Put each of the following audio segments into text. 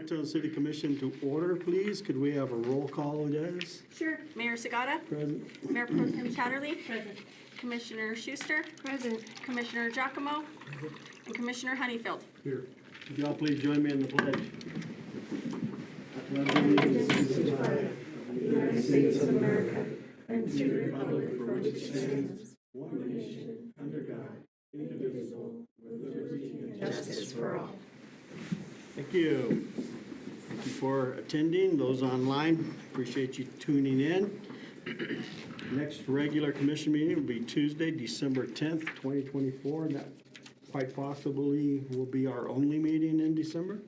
Raton City Commission to order, please. Could we have a roll call, guys? Sure. Mayor Sagata. Present. Mayor Pro Tem Chatterley. Present. Commissioner Schuster. Present. Commissioner Giacomo. And Commissioner Honeyfield. Here. Could y'all please join me in the pledge? United States of America, and to the republic for which it stands, one nation, under God, indivisible, with liberty and justice for all. Thank you. Thank you for attending. Those online, appreciate you tuning in. Next regular commission meeting will be Tuesday, December 10th, 2024. And that quite possibly will be our only meeting in December.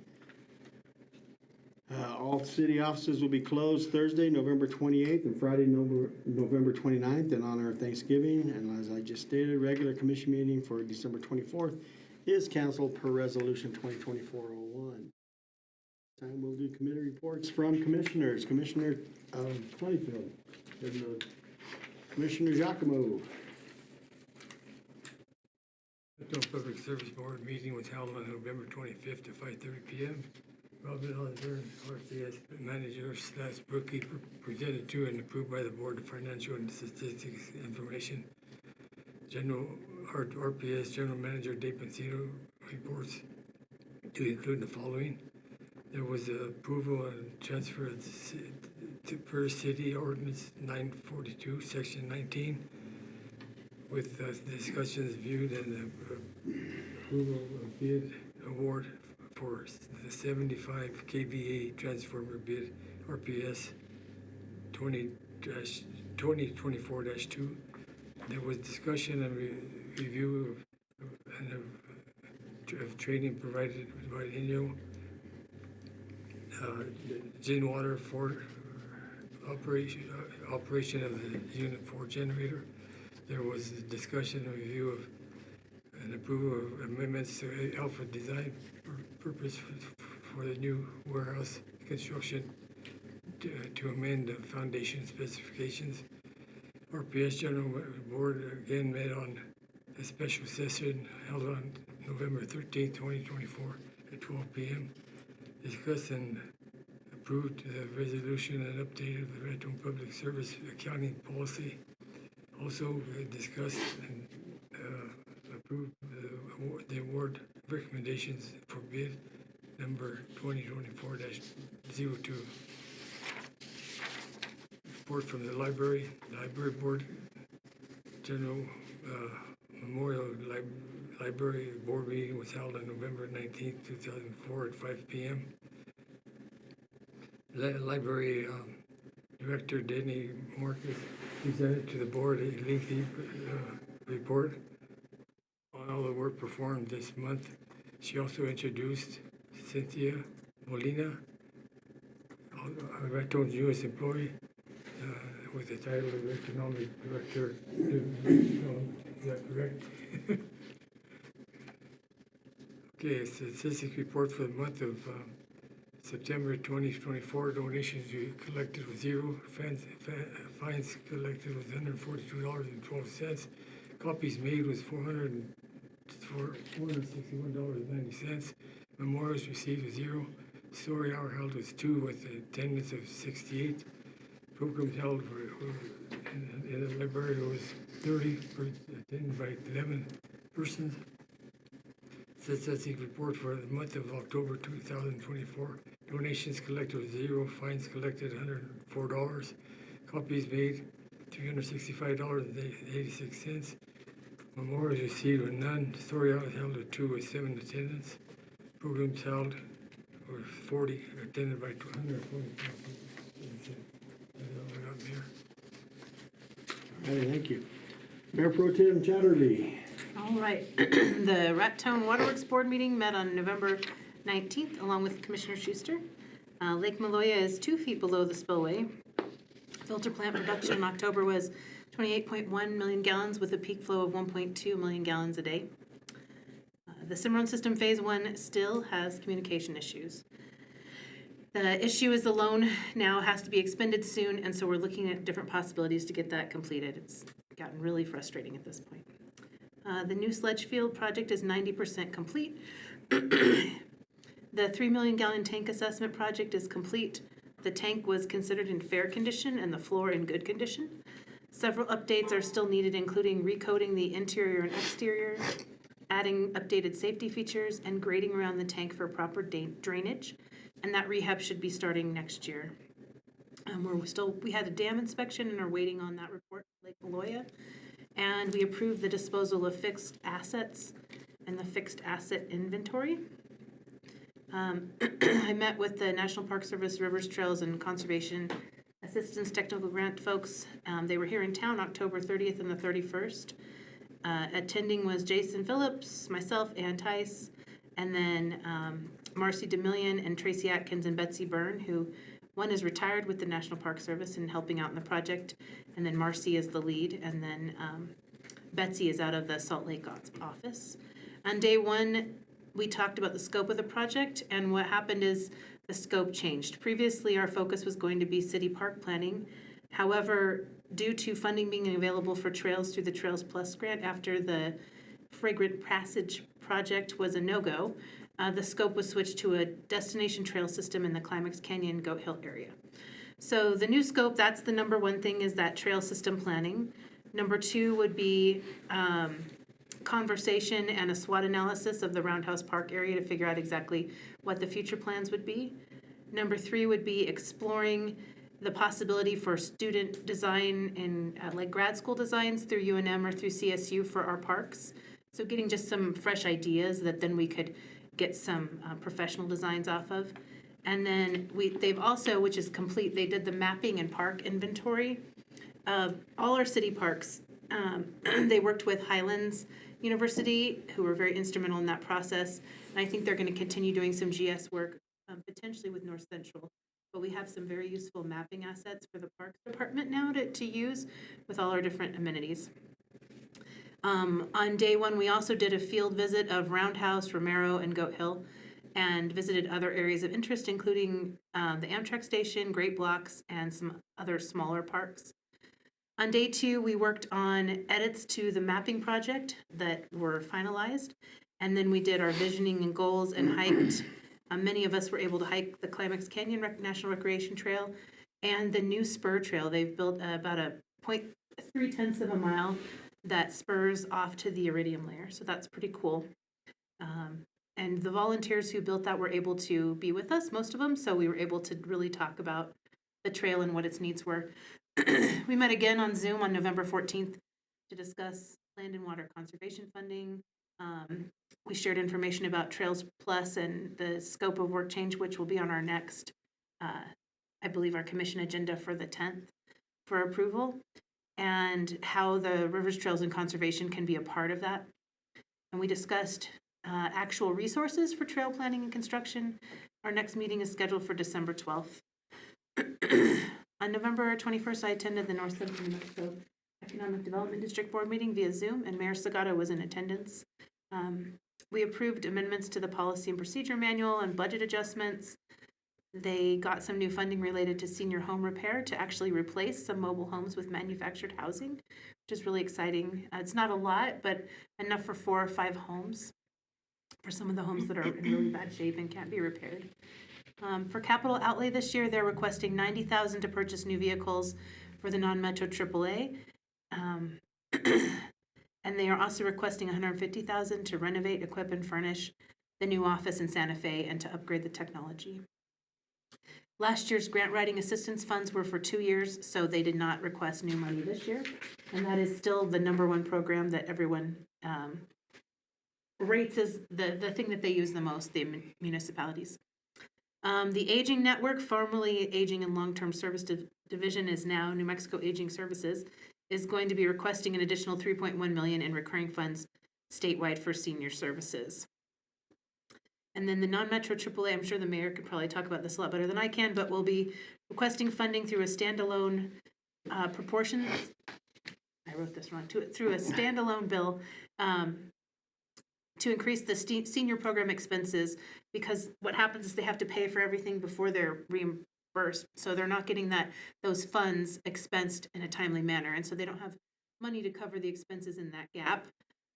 All city offices will be closed Thursday, November 28th and Friday, November 29th in honor of Thanksgiving. And as I just stated, regular commission meeting for December 24th is canceled per resolution 2024-01. Time we'll do committee reports from commissioners. Commissioner Honeyfield and Commissioner Giacomo. Raton Public Service Board meeting was held on November 25th at 5:30 p.m. Robin Oliver, RCS manager / bookkeeper, presented to and approved by the Board of Financial and Statistics Information. General RPS General Manager Dave Pancino reports to include the following. There was approval and transfer to per city ordinance 942, section 19, with discussions viewed and approval of bid award for the 75 kVA transformer bid RPS 2024-2. There was discussion and review of training provided by INYO. Gin water for operation of the Unit 4 generator. There was a discussion and review of and approval of amendments to Alpha design purpose for the new warehouse construction to amend the foundation specifications. RPS General Board again met on a special session held on November 13, 2024 at 12 p.m. Discussed and approved the resolution and updated the Raton Public Service accounting policy. Also discussed and approved the award recommendations for bid number 2024-02. Report from the library board, General Memorial Library Board meeting was held on November 19, 2004 at 5 p.m. Library Director Denny Marcus presented to the board a lengthy report on all the work performed this month. She also introduced Cynthia Molina, Raton's newest employee, with the title of Economic Director. Is that correct? Okay, a statistics report for the month of September 2024. Donations collected with zero. Fines collected with $142.12. Copies made was $461.90. Memorials received was zero. Story hour held was 2 with attendance of 68. Programs held in the library was 30, attended by 11 persons. Statistics report for the month of October 2024. Donations collected was zero. Fines collected $104. Copies made $365.86. Memorials received were none. Story hours held with 2 with 7 attendance. Programs held were 40, attended by 244. All right, thank you. Mayor Pro Tem Chatterley. All right. The Raton Waterworks Board meeting met on November 19th, along with Commissioner Schuster. Lake Maloya is 2 feet below the spillway. Filter plant production in October was 28.1 million gallons with a peak flow of 1.2 million gallons a day. The Cimarron System Phase 1 still has communication issues. The issue is the loan now has to be expended soon, and so we're looking at different possibilities to get that completed. It's gotten really frustrating at this point. The new sledge field project is 90% complete. The 3 million gallon tank assessment project is complete. The tank was considered in fair condition and the floor in good condition. Several updates are still needed, including recoating the interior and exterior, adding updated safety features, and grading around the tank for proper drainage. And that rehab should be starting next year. We had a dam inspection and are waiting on that report from Lake Maloya. And we approved the disposal of fixed assets and the fixed asset inventory. I met with the National Park Service Rivers Trails and Conservation Assistance Technical Grant folks. They were here in town October 30th and the 31st. Attending was Jason Phillips, myself, Ann Tice, and then Marcy DeMillion and Tracy Atkins and Betsy Byrne, who one is retired with the National Park Service and helping out in the project, and then Marcy is the lead, and then Betsy is out of the Salt Lake office. On day one, we talked about the scope of the project, and what happened is the scope changed. Previously, our focus was going to be city park planning. However, due to funding being available for trails through the Trails Plus grant after the Fragrant Passage project was a no-go, the scope was switched to a destination trail system in the Climax Canyon Goat Hill area. So the new scope, that's the number one thing, is that trail system planning. Number two would be conversation and a SWOT analysis of the Roundhouse Park area to figure out exactly what the future plans would be. Number three would be exploring the possibility for student design and like grad school designs through UNM or through CSU for our parks. So getting just some fresh ideas that then we could get some professional designs off of. And then they've also, which is complete, they did the mapping and park inventory of all our city parks. They worked with Highlands University, who were very instrumental in that process. And I think they're going to continue doing some GS work, potentially with North Central. But we have some very useful mapping assets for the Parks Department now to use with all our different amenities. On day one, we also did a field visit of Roundhouse, Romero, and Goat Hill, and visited other areas of interest, including the Amtrak station, Great Blocks, and some other smaller parks. On day two, we worked on edits to the mapping project that were finalized, and then we did our visioning and goals and hiked. Many of us were able to hike the Climax Canyon National Recreation Trail and the new spur trail. They've built about a 0.3 of a mile that spurs off to the iridium layer, so that's pretty cool. And the volunteers who built that were able to be with us, most of them, so we were able to really talk about the trail and what its needs were. We met again on Zoom on November 14th to discuss land and water conservation funding. We shared information about Trails Plus and the scope of work change, which will be on our next, I believe, our commission agenda for the 10th for approval, and how the Rivers, Trails, and Conservation can be a part of that. And we discussed actual resources for trail planning and construction. Our next meeting is scheduled for December 12th. On November 21st, I attended the North Central New Mexico Economic Development District Board meeting via Zoom, and Mayor Sagata was in attendance. We approved amendments to the policy and procedure manual and budget adjustments. They got some new funding related to senior home repair to actually replace some mobile homes with manufactured housing, which is really exciting. It's not a lot, but enough for 4 or 5 homes, for some of the homes that are in really bad shape and can't be repaired. For capital outlay this year, they're requesting $90,000 to purchase new vehicles for the non-metro AAA. And they are also requesting $150,000 to renovate, equip, and furnish the new office in Santa Fe and to upgrade the technology. Last year's grant writing assistance funds were for 2 years, so they did not request new money this year. And that is still the #1 program that everyone rates as the thing that they use the most, the municipalities. The Aging Network, formerly Aging and Long-Term Service Division, is now New Mexico Aging Services, is going to be requesting an additional $3.1 million in recurring funds statewide for senior services. And then the non-metro AAA, I'm sure the mayor could probably talk about this a lot better than I can, but we'll be requesting funding through a standalone proportions. I wrote this wrong. Through a standalone bill to increase the senior program expenses, because what happens is they have to pay for everything before they're reimbursed. So they're not getting those funds expensed in a timely manner. And so they don't have money to cover the expenses in that gap.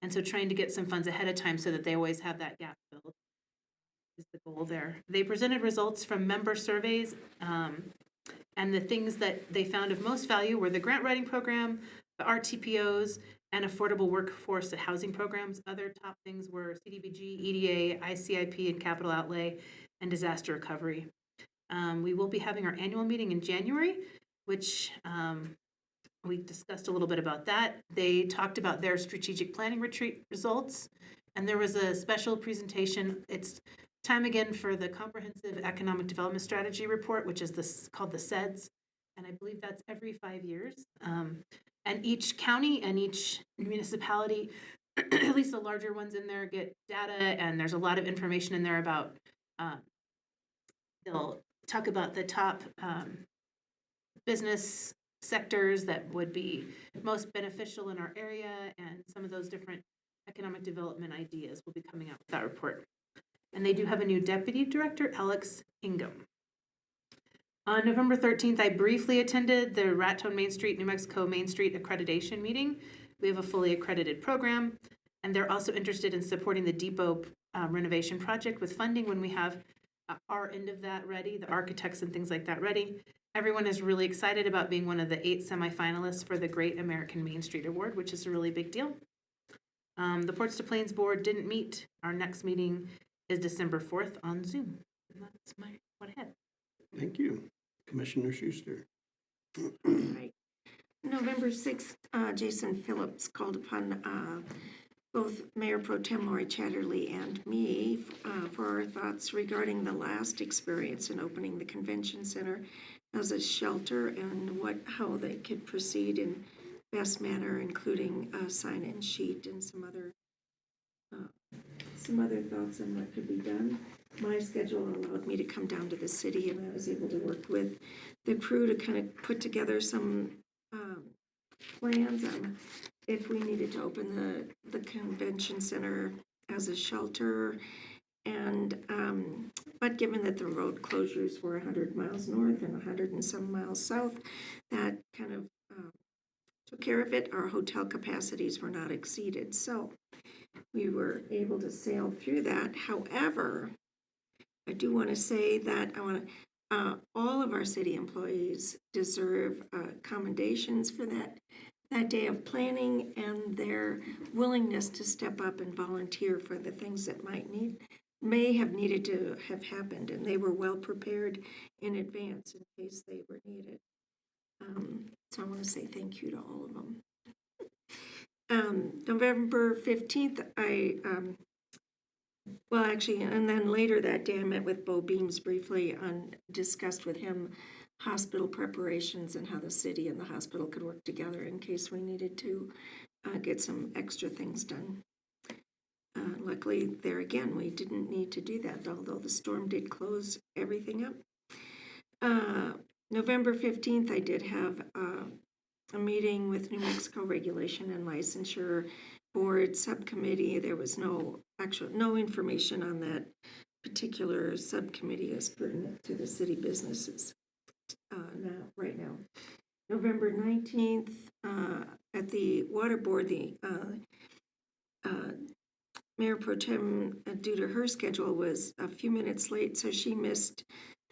And so trying to get some funds ahead of time so that they always have that gap filled is the goal there. They presented results from member surveys, and the things that they found of most value were the grant writing program, the RTPOs, and affordable workforce housing programs. Other top things were CDBG, EDA, ICIP, and capital outlay, and disaster recovery. We will be having our annual meeting in January, which we discussed a little bit about that. They talked about their strategic planning retreat results, and there was a special presentation. It's time again for the Comprehensive Economic Development Strategy Report, which is called the SEDS, and I believe that's every 5 years. And each county and each municipality, at least the larger ones in there, get data, and there's a lot of information in there about, they'll talk about the top business sectors that would be most beneficial in our area, and some of those different economic development ideas will be coming out with that report. And they do have a new deputy director, Alex Ingham. On November 13th, I briefly attended the Raton Main Street, New Mexico Main Street accreditation meeting. We have a fully accredited program, and they're also interested in supporting the depot renovation project with funding when we have our end of that ready, the architects and things like that ready. Everyone is really excited about being one of the 8 semifinalists for the Great American Main Street Award, which is a really big deal. The Ports to Plains Board didn't meet. Our next meeting is December 4th on Zoom. And that's what I had. Thank you. Commissioner Schuster. Right. November 6th, Jason Phillips called upon both Mayor Pro Tem Lori Chatterley and me for our thoughts regarding the last experience in opening the convention center as a shelter and how they could proceed in best manner, including a sign-in sheet and some other thoughts on what could be done. My schedule allowed me to come down to the city, and I was able to work with the crew to kind of put together some plans on if we needed to open the convention center as a shelter. And but given that the road closures were 100 miles north and 100 and some miles south, that kind of took care of it. Our hotel capacities were not exceeded, so we were able to sail through that. However, I do want to say that all of our city employees deserve commendations for that day of planning and their willingness to step up and volunteer for the things that may have needed to have happened, and they were well prepared in advance in case they were needed. So I want to say thank you to all of them. November 15th, and then later that day I met with Bo Beams briefly and discussed with him hospital preparations and how the city and the hospital could work together in case we needed to get some extra things done. Luckily, there again, we didn't need to do that, although the storm did close everything up. November 15th, I did have a meeting with New Mexico Regulation and Licensure Board Subcommittee. There was no information on that particular subcommittee as pertinent to the city businesses right now. November 19th, at the Water Board, the Mayor Pro Tem, due to her schedule, was a few minutes late, so she missed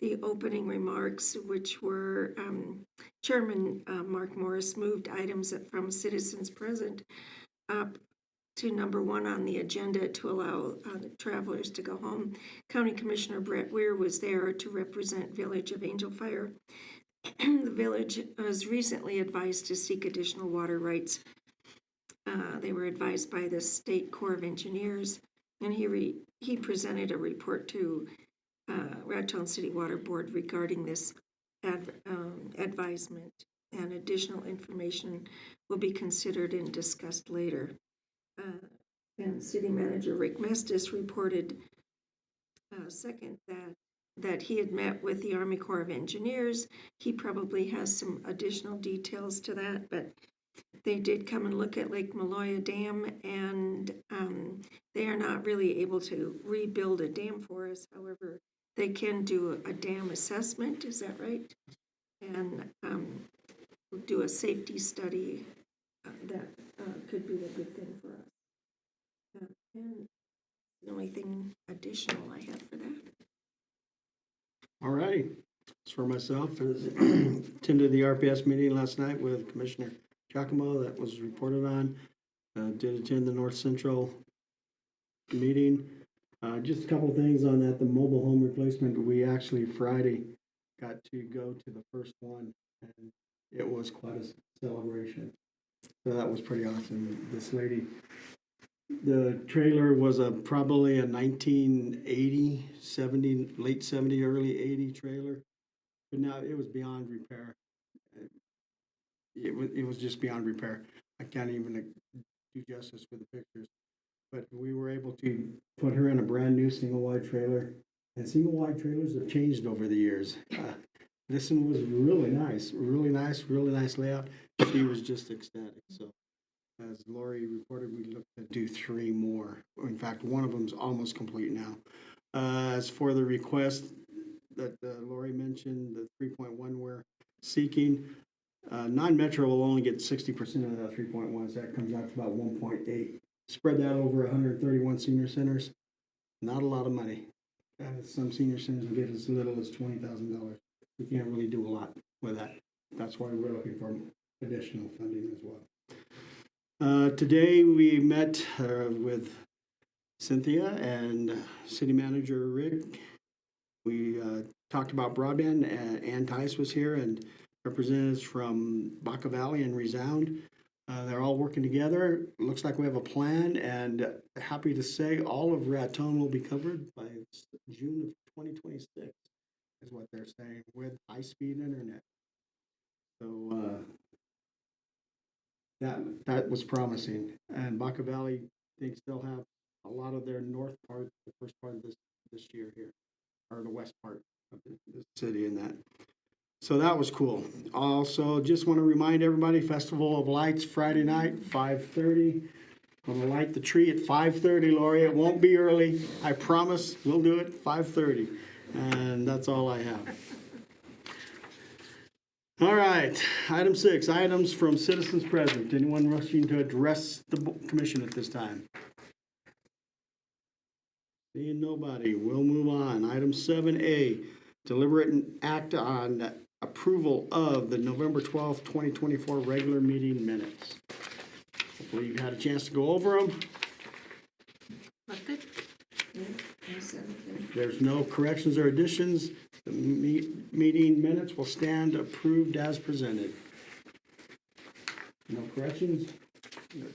the opening remarks, which were Chairman Mark Morris moved items from citizens present up to number 1 on the agenda to allow the travelers to go home. County Commissioner Brett Weir was there to represent Village of Angel Fire. The village was recently advised to seek additional water rights. They were advised by the State Corps of Engineers, and he presented a report to Raton City Water Board regarding this advisement, and additional information will be considered and discussed later. And City Manager Rick Mestis reported second that he had met with the Army Corps of Engineers. He probably has some additional details to that, but they did come and look at Lake Maloya Dam, and they are not really able to rebuild a dam for us. However, they can do a dam assessment, is that right? And do a safety study that could be a good thing for us. And the only thing additional I have for that. All righty. As for myself, I attended the RPS meeting last night with Commissioner Giacomo that was reported on. Did attend the North Central meeting. Just a couple things on that, the mobile home replacement, we actually Friday got to go to the first one, and it was quite a celebration. So that was pretty awesome. This lady, the trailer was probably a 1980, 70, late 70, early 80 trailer, but now it was beyond repair. It was just beyond repair. I can't even do justice with the pictures. But we were able to put her in a brand new single wide trailer. And single wide trailers have changed over the years. This one was really nice, really nice layout. She was just ecstatic. So as Lori reported, we looked to do 3 more. In fact, one of them's almost complete now. As for the request that Lori mentioned, the 3.1 we're seeking, non-metro will only get 60% of that 3.1, so that comes out to about 1.8. Spread that over 131 senior centers, not a lot of money. Some senior centers will get as little as $20,000. We can't really do a lot with that. That's why we're looking for additional funding as well. Today we met with Cynthia and City Manager Rick. We talked about broadband. Ann Tice was here and representatives from Baca Valley and Resound. They're all working together. Looks like we have a plan, and happy to say all of Raton will be covered by June of 2026, is what they're saying, with high-speed internet. So that was promising. And Baca Valley, they still have a lot of their north part, the first part of this year here, or the west part of the city in that. So that was cool. Also, just want to remind everybody, Festival of Lights, Friday night, 5:30. Going to light the tree at 5:30, Lori. It won't be early. I promise we'll do it 5:30. And that's all I have. All right, item 6, items from citizens present. Anyone rushing to address the commission at this time? Seeing nobody, we'll move on. Item 7A, deliberate and act on approval of the November 12th, 2024 regular meeting minutes. Hopefully you've had a chance to go over them. Look good. If there's no corrections or additions, the meeting minutes will stand approved as presented. No corrections?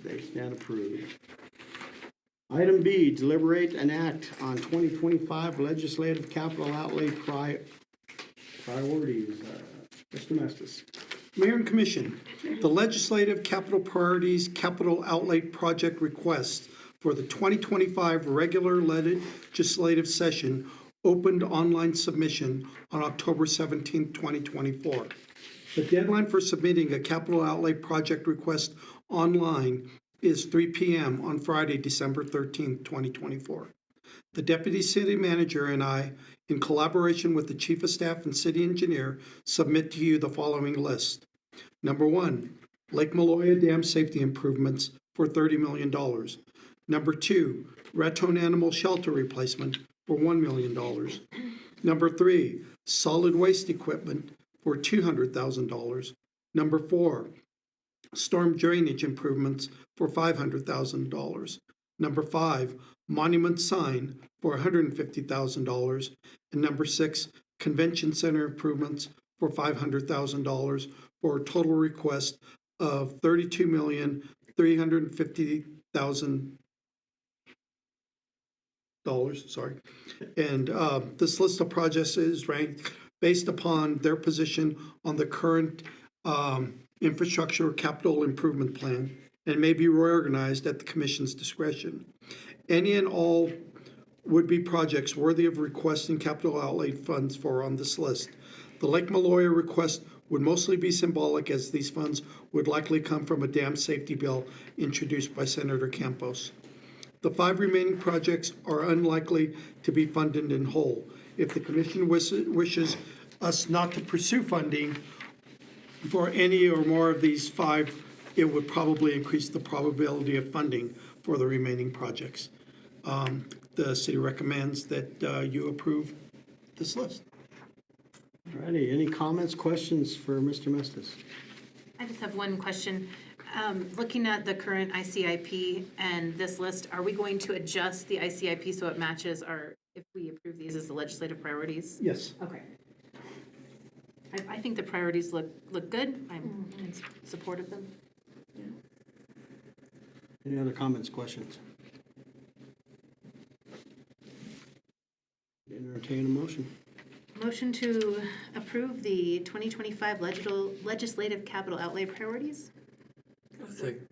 They stand approved. Item B, deliberate and act on 2025 legislative capital outlay priorities. Mr. Mestis. Mayor and Commission, the Legislative Capital Priorities Capital Outlay Project request for the 2025 regular legislative session opened online submission on October 17, 2024. The deadline for submitting a capital outlay project request online is 3 p.m. on Friday, December 13, 2024. The Deputy City Manager and I, in collaboration with the Chief of Staff and City Engineer, submit to you the following list. Number 1, Lake Maloya Dam Safety Improvements for $30 million. Number 2, Raton Animal Shelter Replacement for $1 million. Number 3, Solid Waste Equipment for $200,000. Number 4, Storm Drainage Improvements for $500,000. Number 5, Monument Sign for $150,000. And number 6, Convention Center Improvements for $500,000 for a total request of $32,350,000. Sorry. And this list of projects is ranked based upon their position on the current infrastructure capital improvement plan and may be reorganized at the Commission's discretion. Any and all would-be projects worthy of requesting capital outlay funds for on this list. The Lake Maloya request would mostly be symbolic, as these funds would likely come from a dam safety bill introduced by Senator Campos. The 5 remaining projects are unlikely to be funded in whole. If the Commission wishes us not to pursue funding for any or more of these 5, it would probably increase the probability of funding for the remaining projects. The city recommends that you approve this list. Alrighty, any comments, questions for Mr. Mestis? I just have one question. Looking at the current ICIP and this list, are we going to adjust the ICIP so it matches our, if we approve these as the legislative priorities? Yes. Okay. I think the priorities look good. I'm in support of them. Any other comments, questions? Entertain a motion. Motion to approve the 2025 legislative capital outlay priorities? Second.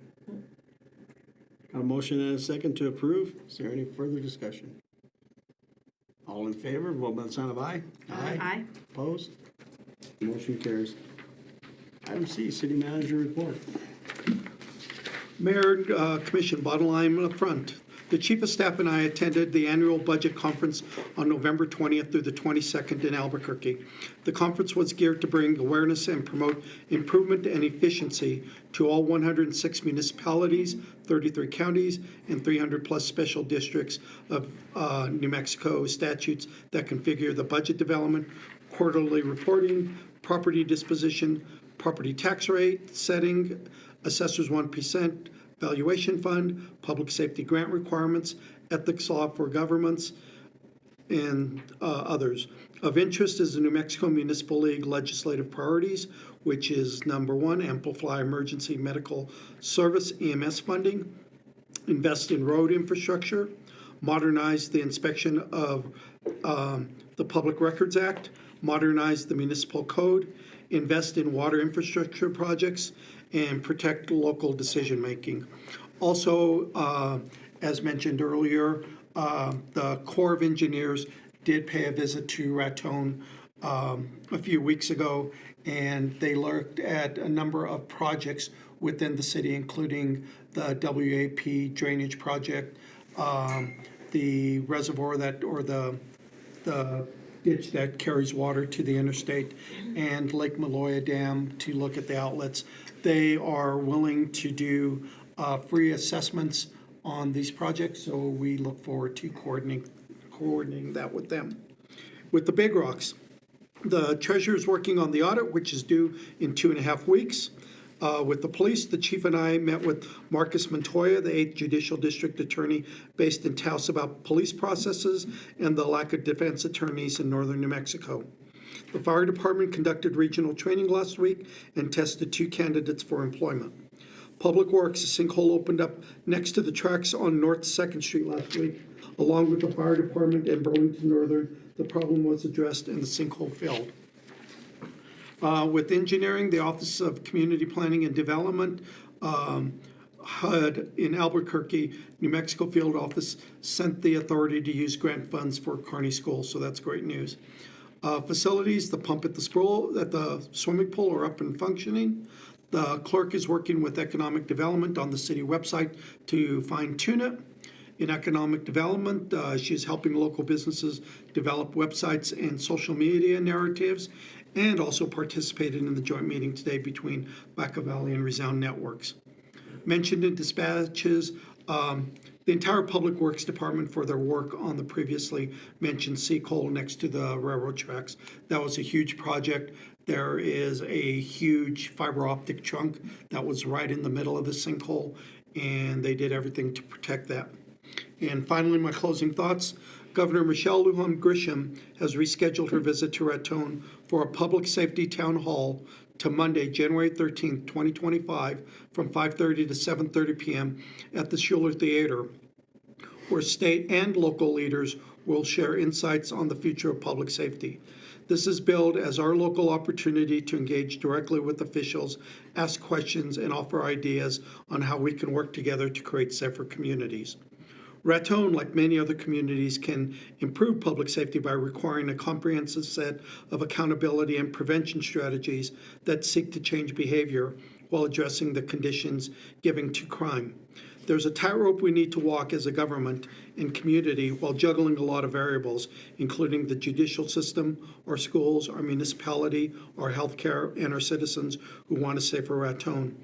Got a motion and a second to approve. Is there any further discussion? All in favor, vote by the sign of aye. Aye. Opposed? Motion carries. Item C, city manager report. Mayor, Commission, bottom line up front. The Chief of Staff and I attended the annual budget conference on November 20th through the 22nd in Albuquerque. The conference was geared to bring awareness and promote improvement and efficiency to all 106 municipalities, 33 counties, and 300-plus special districts of New Mexico statutes that configure the budget development, quarterly reporting, property disposition, property tax rate setting, assessor's 1%, valuation fund, public safety grant requirements, ethics law for governments, and others. Of interest is the New Mexico Municipal League legislative priorities, which is number 1, amplify emergency medical service EMS funding, invest in road infrastructure, modernize the inspection of the Public Records Act, modernize the municipal code, invest in water infrastructure projects, and protect local decision-making. Also, as mentioned earlier, the Corps of Engineers did pay a visit to Raton a few weeks ago, and they looked at a number of projects within the city, including the WAP drainage project, the reservoir or the ditch that carries water to the interstate, and Lake Maloya Dam to look at the outlets. They are willing to do free assessments on these projects, so we look forward to coordinating that with them. With the big rocks, the treasurer is working on the audit, which is due in 2.5 weeks. With the police, the chief and I met with Marcus Montoya, the 8th Judicial District Attorney based in Taos, about police processes and the lack of defense attorneys in northern New Mexico. The fire department conducted regional training last week and tested 2 candidates for employment. Public Works, a sinkhole opened up next to the tracks on North 2nd Street last week. Along with the fire department and Burlington Northern, the problem was addressed and the sinkhole filled. With engineering, the Office of Community Planning and Development, HUD in Albuquerque, New Mexico field office sent the authority to use grant funds for Kearney School, so that's great news. Facilities, the pump at the swimming pool are up and functioning. The clerk is working with economic development on the city website to fine tune it. In economic development, she's helping local businesses develop websites and social media narratives, and also participated in the joint meeting today between Baca Valley and Resound Networks. Mentioned in dispatches, the entire Public Works Department for their work on the previously mentioned sinkhole next to the railroad tracks. That was a huge project. There is a huge fiber optic trunk that was right in the middle of the sinkhole, and they did everything to protect that. And finally, my closing thoughts. Governor Michelle Lujan Grisham has rescheduled her visit to Raton for a public safety town hall to Monday, January 13th, 2025, from 5:30 to 7:30 p.m. at the Schuler Theater, where state and local leaders will share insights on the future of public safety. This is billed as our local opportunity to engage directly with officials, ask questions, and offer ideas on how we can work together to create safer communities. Raton, like many other communities, can improve public safety by requiring a comprehensive set of accountability and prevention strategies that seek to change behavior while addressing the conditions giving to crime. There's a tightrope we need to walk as a government and community while juggling a lot of variables, including the judicial system, our schools, our municipality, our healthcare, and our citizens who want a safer Raton.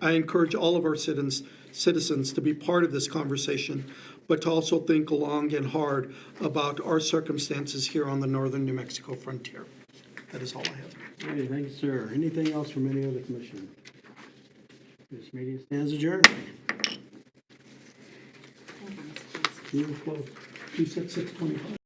I encourage all of our citizens to be part of this conversation, but to also think long and hard about our circumstances here on the northern New Mexico frontier. That is all I have. Okay, thank you, sir. Anything else from any other commission? This meeting stands adjourned. Thank you, Ms. Close. Meeting closed. You said 6:25.